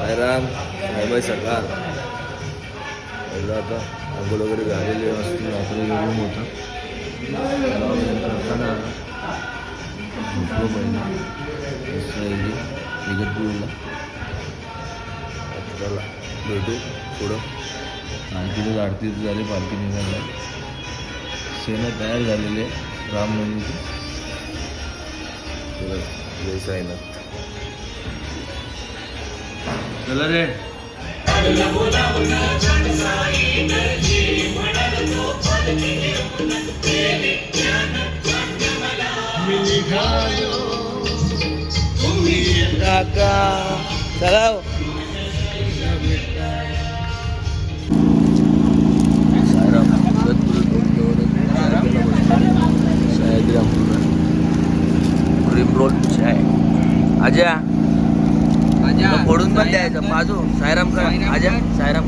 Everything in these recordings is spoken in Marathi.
साईराम साईबाई सकाळ पहिलं आता आंघोळ वगैरे झालेली असते. रात्री रूम होता करताना झोपलो पहिला इगतपुरीला. चला भेटू पुढं. आणखी आरती झाली, पालखी निघाली, सेना तयार झालेली आहे रामनवमीची. जय साईनाथ. चला रे. काका चला. सायराम क्रीम रोल चाय. आजा फोडून पण द्यायचं बाजू. सायराम का आजा. सायराम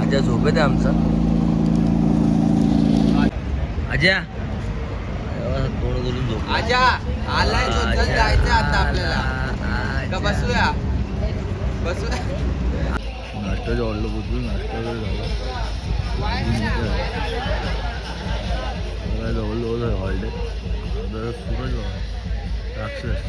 आजा झोपेत आहे आमचा. आजा थोडं करून झोप. आजा आलाय जायचं आता आपल्याला. का बसूया बसूया. नाश्ता ऑर्डर बघू. नाश्ता वगैरे झाला. जवळ आहे हॉलिडे. सूरज राक्षस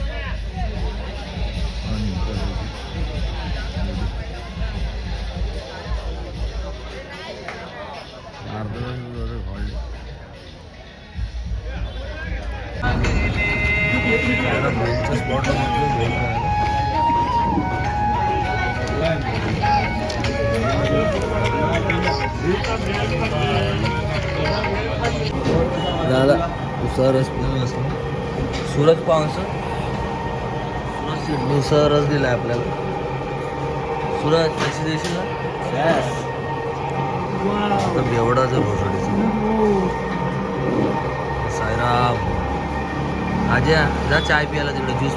दादा उसरच सूरज पाहून उसरच दिला आपल्याला. सूरज कशी देशील ना बेवडाच भोसडीचं. साईराम आजा जा चाय प्यायला तिकडे ज्यूस.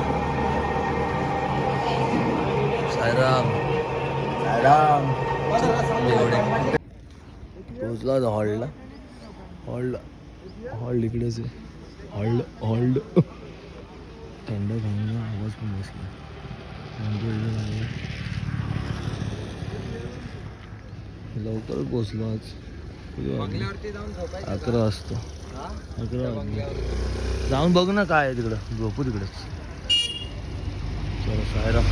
साईराम साईराम पोचला हॉलला. हॉल इकडेच आहे. हॉल्ड थंड आवाज पण बसला. लवकर पोचलो आज. 11 वाजता. 11 वाजता जाऊन बघू ना काय आहे तिकडं. झोपू तिकडेच. चला सायराम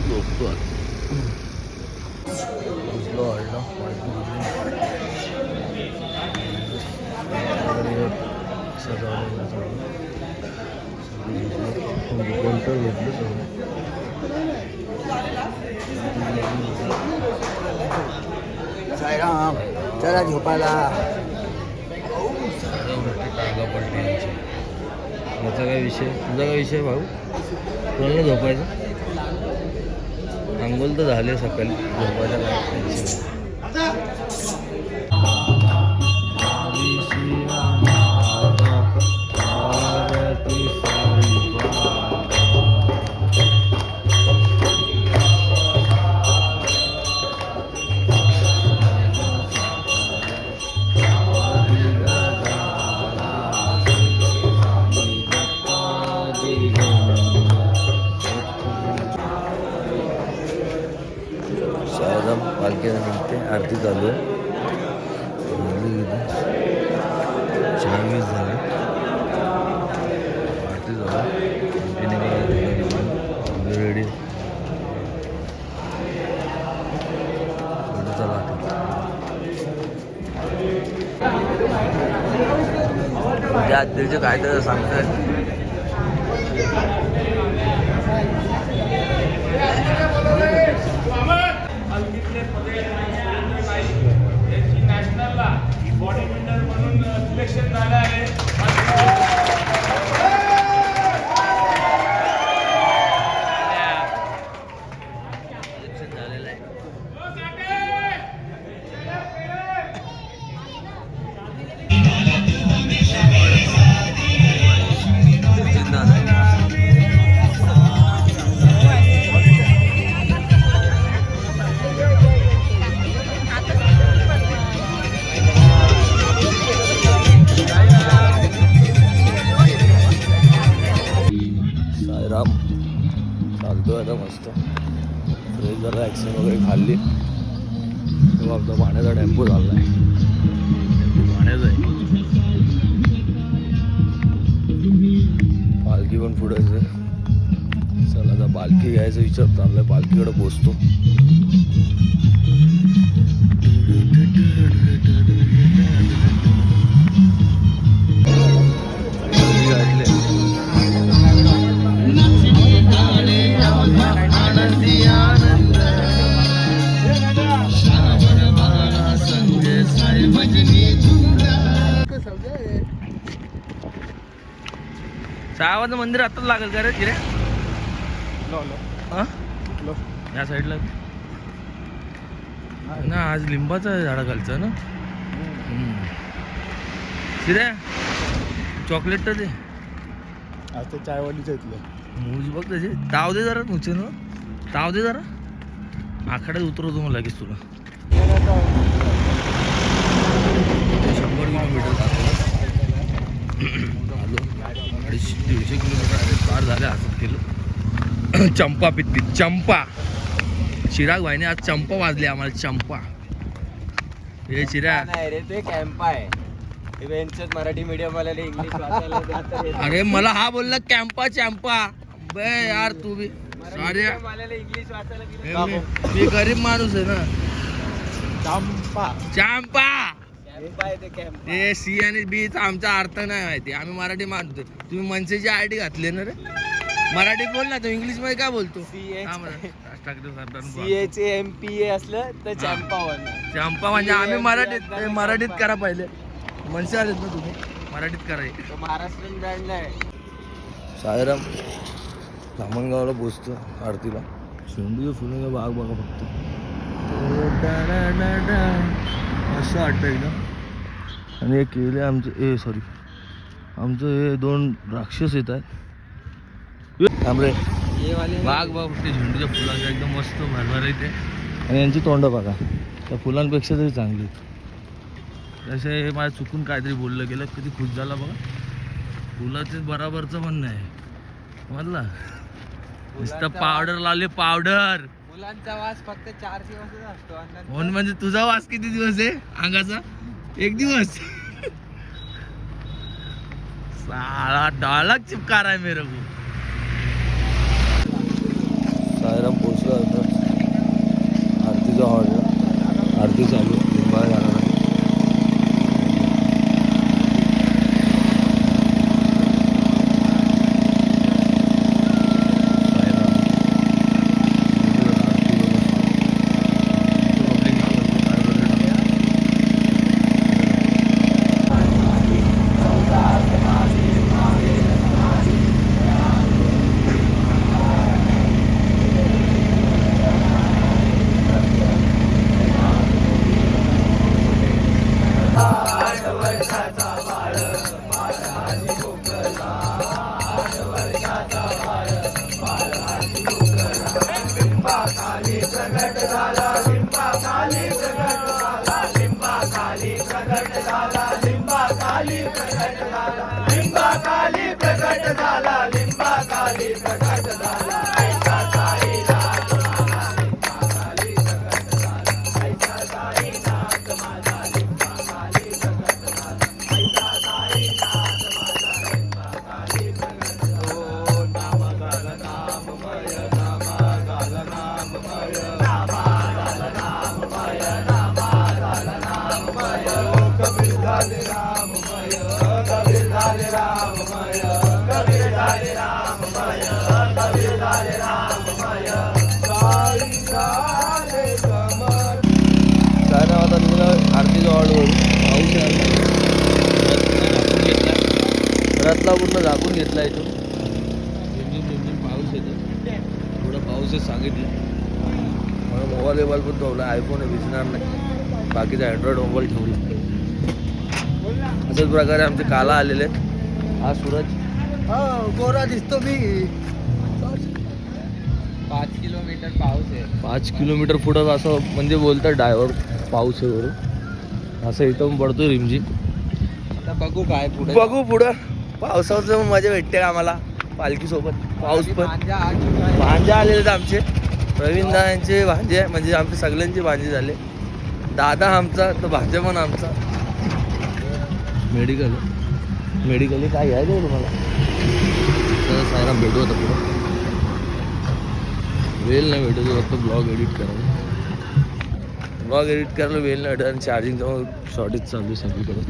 झोपतो आज. पोचलो हॉलला. कोणतं घेतलं सगळं. साईराम चला झोपायला. टांगा पडते यांची. याचा काय विषय. तुझा काय विषय भाऊ. कोणाला झोपायचं. अंघोळ तर झाले सकाळी. झोपायचं काय. सायराम पालखीला निघते. आरती चालू आहे. चहा वीस झाले. आरती झाली. रेडी. चला त्या आधीचे काय तर सांगतात. नॅशनलला बॉडी बिल्डर म्हणून सिलेक्शन झालं आहे. चालतोय आता मस्त फ्रेश झाला ॲक्सिडेंट वगैरे खाल्ली तेव्हा आपला पाण्याचा टेम्पो चालला आहे पाण्याचा आहे पालखी पण पुढेच आहे चला आता पालखी घ्यायचा विचार चाललाय पालखीकडे पोचतो सावाचं मंदिर आताच लागेल का रे तिरे या साईडला ना आज लिंबाचा झाडाखालचा ना शिऱ्या चॉकलेट तर दे आज ते चायवालीच इथलं मूज बघ त्याचे ताव दे जरा मुचे ना ताव दे जरा आखाड्यात उतरवतो मला लगेच तुला 100 किलोमीटर आलो 150-150 किलोमीटर पार झाले असं केलं चंपा पित्ती चंपा चिराग भाईने आज चंपा वाजले आम्हाला चंपा हे चिराग नाही रे ते कॅम्प आहे इव्हेंटच्यात मराठी मीडियम वाल्याला इंग्लिश वाचायला अरे मला हा बोलला कॅम्पा चॅम्पा बे यार तू भी सॉरी इंग्लिश वाचायला मी गरीब माणूस आहे ना चंपा चॅम्पा कॅम्प आहे ते कॅम्प ते सी आणि बी चा आमचा अर्थ नाही माहिती आम्ही मराठी मानतो तुम्ही मनसेची आयडी घातली ना रे मराठीत बोल ना तो इंग्लिश मध्ये काय बोलतो CHMPA असलं तर चंपा होणार चंपा म्हणजे आम्ही मराठीत करा पहिले मनसे आलेत ना तुम्ही मराठीत कराय तो महाराष्ट्रीयन ब्रँड आहे सायराम धामणगावला पोचतो आरतीला शेंडूच्या फुलाचा बाग बघा फक्त असं वाटतं एकदम आणि हे केले आमचे आमचं हे 2 राक्षस येत आहेत थांबरे बाग बघा फक्त झेंडूच्या फुलांचा एकदम मस्त भरभर येते आणि यांची तोंड बघा त्या फुलांपेक्षा तरी चांगली तसे हे मला चुकून काहीतरी बोललं गेलं कधी खुश झाला बघा फुलाचे बराबरचं म्हणणं आहे म्हणला नुसतं पावडर लावले पावडर मुलांचा वास फक्त 4 दिवसच असतो म्हणून म्हणजे तुझा वास किती दिवस आहे अंगाचा 1 दिवस साला डायलॉग चिपका रहा है मेरे को सायराम पोचला होता आरतीच्या हॉलला आरती चालू लिंबाळा जाणार रथला पूर्ण झाकून घेतला इथून पाऊस येतो थोडा पाऊस आहे सांगितलं मला मोबाईल पण ठेवला आयफोन भिजणार नाही बाकीचा अँड्रॉइड मोबाईल ठेवला अशाच प्रकारे आमचे काला आलेले आहेत हा सूरज गोरा दिसतो मी 5 किलोमीटर पाऊस आहे 5 किलोमीटर पुढं असं म्हणजे बोलतात ड्रायव्हर पाऊस आहे वरून असं इथं पडतोय रिमझिम आता बघू काय पुढे बघू पुढं पावसाचं मजा भेटते आम्हाला पालखी सोबत पाऊस पण भांजे आलेले आहेत आमचे. प्रवीण दा यांचे भांजे म्हणजे आमचे सगळ्यांचे भांजे झाले. दादा आमचा तर भांजे पण आमचा. मेडिकल काय घ्यायचं तुम्हाला? तर सायरा भेटू होता पुढं. वेळ नाही भेटत फक्त ब्लॉग एडिट करायला. ब्लॉग एडिट करायला वेळ नाही भेटत आणि चार्जिंग जाऊन शॉर्टेज चालू आहे सगळीकडे.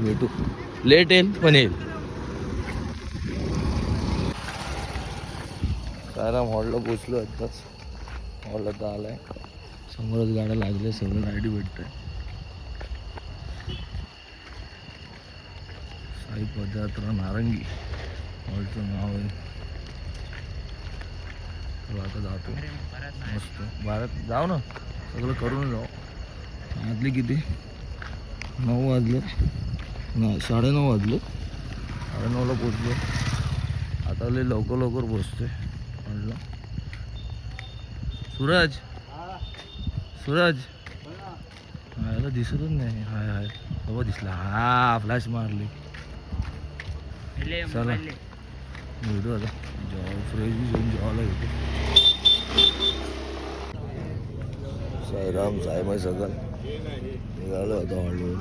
भेटू लेट येईल पण येईल. सायराम हॉलला पोचलो आत्ताच. हॉल आता आलाय. समोरच गाड्या लागल्या सगळं रायडी भेटतंय. साई पदयात्रा नारंगी हॉलचं नाव आहे. आता जातो मस्त भारत जाऊ ना सगळं करून जाऊ. आजले किती 9 वाजले नाही 9:30 वाजले. 9:30ला पोचलो. आता लय लवकर पोचतोय म्हटलं. सूरज याला दिसतच नाही. हाय बाबा दिसला. हा फ्लॅश मारली. चला भेटू आता जेव्हा फ्रेश घेऊन जेवायला भेटू. साईराम साईमाई सगळं निघालं होतं हॉलवर.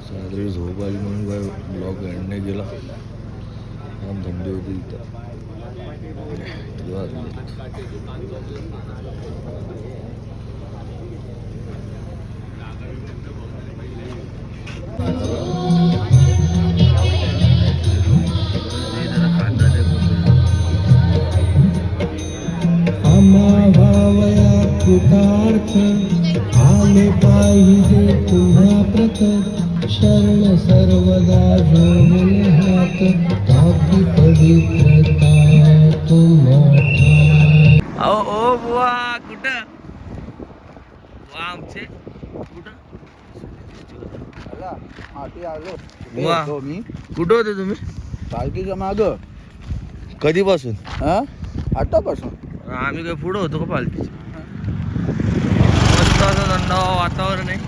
साधारी झोप आली म्हणून काय ब्लॉग एंड नाही गेला. काम धंदे होते इथं. आम्हावया कृतार्थ आले पाहिजे तुम्हा प्रत शरण सर्वदा जोडून हात ताकी पवित्रता तुम्हा. ओ बुवा कुठं वा आमचे कुठं बुवा कुठं होते तुम्ही? पालखीच्या माग कधीपासून? आतापासून आम्ही काय पुढं होतो का पालखीचे? मस्त असं थंडावा वातावरण आहे.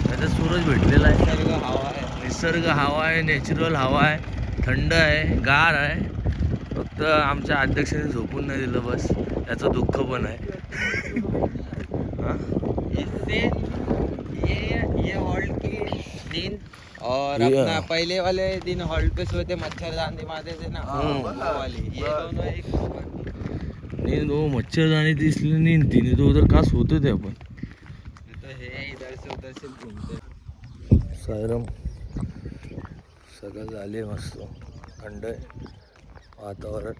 त्याच्यात सूरज भेटलेला आहे. निसर्ग हवा आहे. नॅचरल हवा आहे. थंड आहे. गार आहे. फक्त आमच्या अध्यक्षाने झोपून नाही दिलं बस. त्याचं दुःख पण आहे. ये हॉल्ट की दिन और अपना पहले वाले दिन हॉल्ट पे सोते मच्छरदानी मारते थे ना वो वाली ये दोनों एक नींद वो मच्छरदानी थी इसलिए नींद थी. नहीं तो उधर कहाँ सोते थे अपन. तो है इधर से घूमते. सायरम सगळं झाले मस्त थंड आहे वातावरण.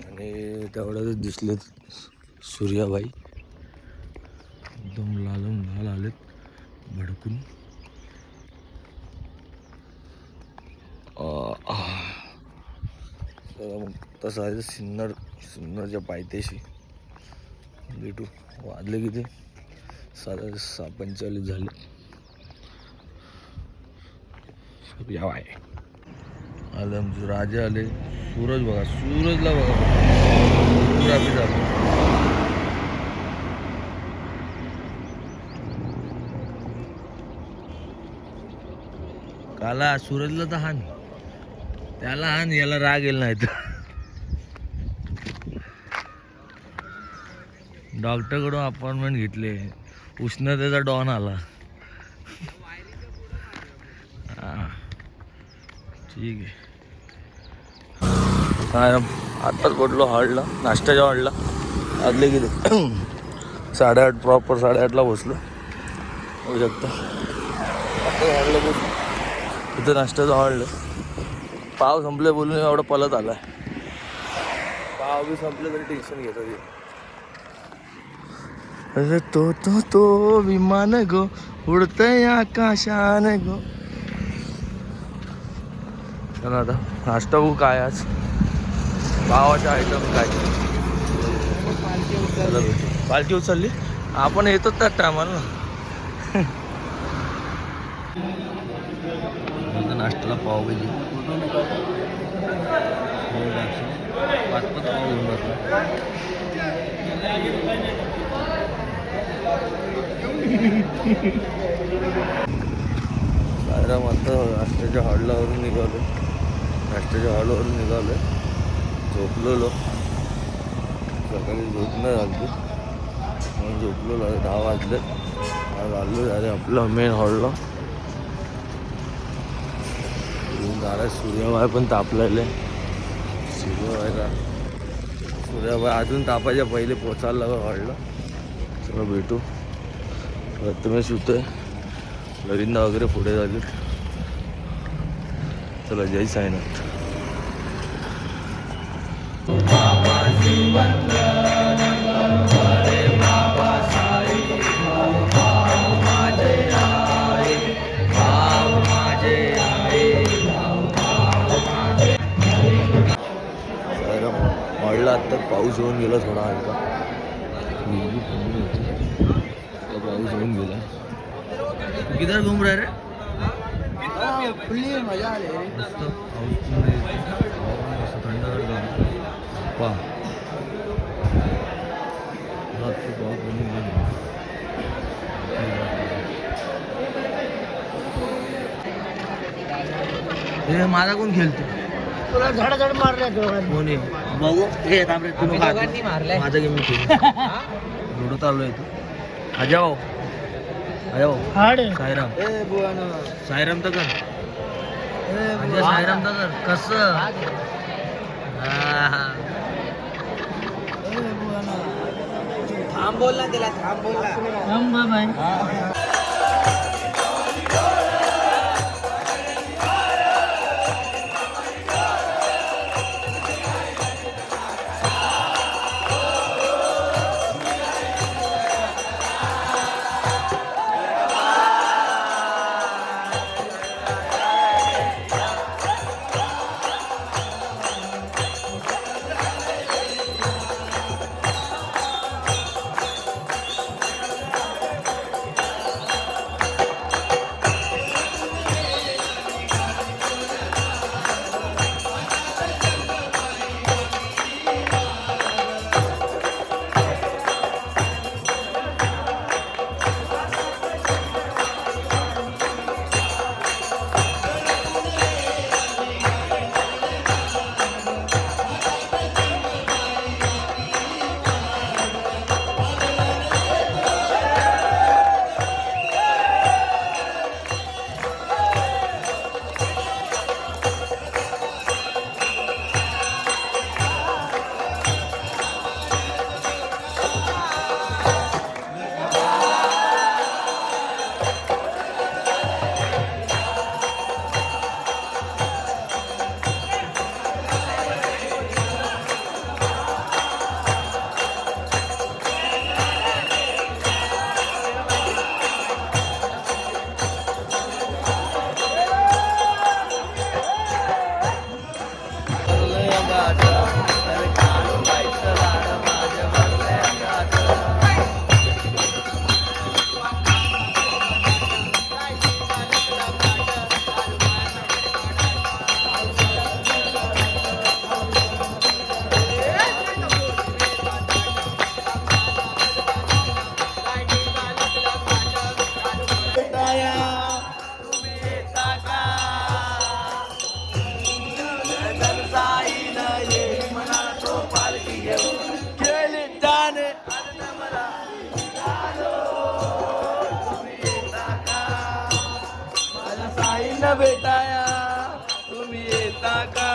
आणि तेवढ्याच दिसलेत सूर्याबाई एकदम लाल आलेत भडकून. मग तसं आहे सिन्नरच्या पायथ्याशी भेटू. वाजले किती 6:45 झाले. याव आहे आले आमचे राजे आले. सूरजला बघा फोटोग्राफी झाली. काला सूरजला तर हान त्याला हान याला राग येईल नाही तर. डॉक्टरकडून अपॉइंटमेंट घेतले. उष्णतेचा डॉन आला. ठीक आहे. काय आत्ताच पडलो हॉलला नाश्त्याच्या हॉलला. आदले किती 8:30 प्रॉपर 8:30ला बसलो. होऊ शकतं हॉलला बसलो. इथं नाश्त्याचं हॉल. पाव संपले बोलून एवढं पलत आलाय. पाव बी संपले तरी टेन्शन घेतो. अरे तो विमान गो उडतंय आकाशान गो. चला आता नाश्ता बघू काय आज पावाचा आयटम काय. पालखी उचलली आपण येतो त्या टायमाला ना. नाश्त्याला पाव पाहिजे. 5 पाव घेऊन बसला. सायराम आता नाश्त्याच्या हॉललावरून निघालो. नाश्त्याच्या हॉलवरून निघालो आहे. झोपलेलो, सकाळी झोप नाही झाली म्हणून झोपलेलो. 10 वाजले. आज आलो अरे आपलं मेन हॉलला. जरा सूर्यबाई पण तापलेले. सूर्यबाई अजून तापायच्या पहिले पोचायला हॉलला. चला भेटू. प्रथमेश होतोय, लरिंदा वगैरे पुढे झाली. चला जय साईनाथ. हॉलला आत्ता पाऊस येऊन गेला थोडा हलका. पाऊस येऊन गेला. किधर घूम रहा है रे? खुली मजा आली. मस्त थंड पा हे माझा कोण खेळतो? तुला झाड मारल्या दोघांनी. कोणी बघू हे थांबरे तुम्ही दोघांनी मारलाय. माझा गेम खेळ लुडो चालू आहे. तू आजा भाऊ, आजा भाऊ. हाड साईराम, ए बुवानो. साईराम तर कर. ए आजा साईराम तर कर. कसं बुवानो. थांब बोल ना तिला, थांब बोल ना. बाय. भेटाया तुम्ही येता का?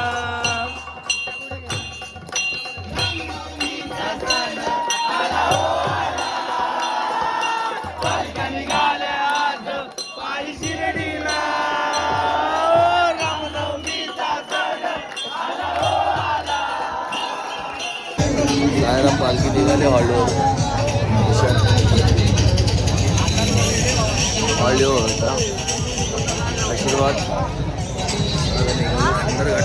सायराम पालखी निघाले हॉलवर. हॉलवर होता आशीर्वाद. सुंदर घाट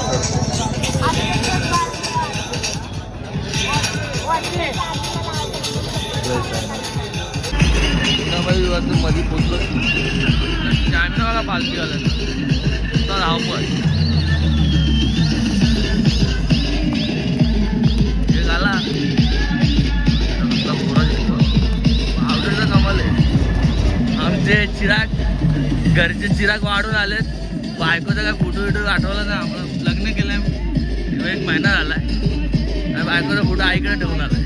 मध्ये पोचलो. कॅमेरावाला पालखी आला तर धावपळ हे झाला आवडीचा कमाल आहे. आमचे चिराग घरचे चिराग वाढून आलेत. बायकोचा काय फोटो बिटो आठवला नाही आम्हाला. लग्न केलंय एक महिना झालाय आणि बायकोचा फोटो आईकडे ठेवून आलाय.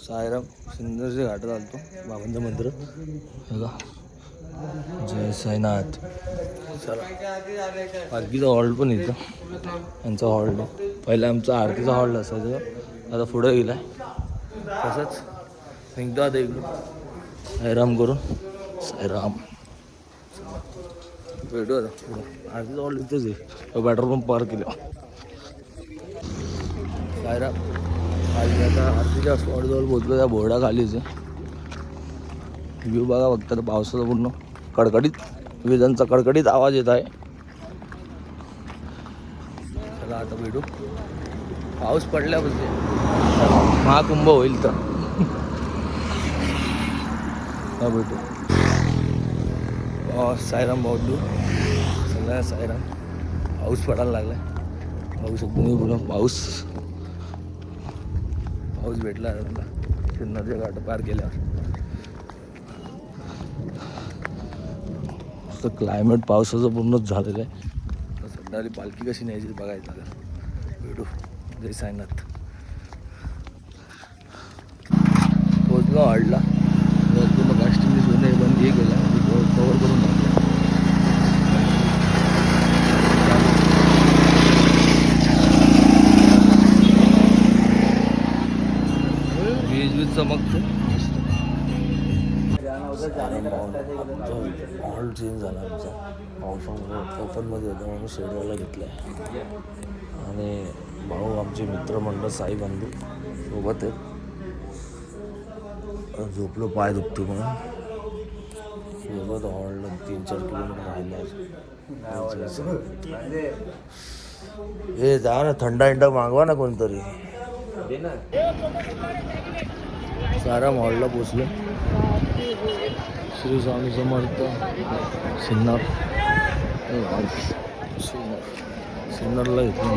साईराम सुंदरचे घाटात आलतो बाबांचं मंदिर बघा. जय साईनाथ. चला पालखीचा हॉल पण येतो यांचा हॉल पहिला आमचा आरतीचा हॉल असायचं आता पुढं गेलाय. तसंच निघतो आता इकडून साईराम करून. साईराम भेटू आता पुढं आरतीचा हॉल इथंच आहे पेट्रोल पंप पार्क केला. साईराम आता आरतीच्या स्पॉटजवळ पोहोचलो. त्या बोर्डा खालीच व्ह्यू बघा फक्त पावसाचा पूर्ण कडकडीत विजांचा कडकडीत आवाज येत आहे. चला आता भेटू पाऊस पडल्यापासून महाकुंभ होईल तर भेटू. साईराम बौद्धू सगळ्या साईराम. पाऊस पडायला लागलाय पाऊस एकदम पूर्ण पाऊस भेटला मला सिन्नरच्या घाट पार केल्यावर. क्लायमेट पावसाचं पूर्णच झालेलं आहे. सध्या पालखी कशी न्यायची बघायचं आता भेटू. जय साईनाथ. पोचलो हॉल्टला पूर्ण कास्टिंग सोने बंद हे केलं कवर करून टाकलं. वीज चमकते. हॉल चेंज झाला आमचा पावसामुळे ओपनमध्ये होता म्हणून शेडवाला घेतला आहे. आणि भाऊ आमचे मित्रमंडळ साई बंधू सोबत आहेत. झोपलो पाय दुखतो म्हणून सोबत हॉलला 3-4 किलोमीटर राहिले. हे जा ना थंडा इंडा मागवा ना कोणतरी. साईराम हॉलला पोचलो. श्री स्वामी समर्थ सिन्नर सिन्नरला घेतलं.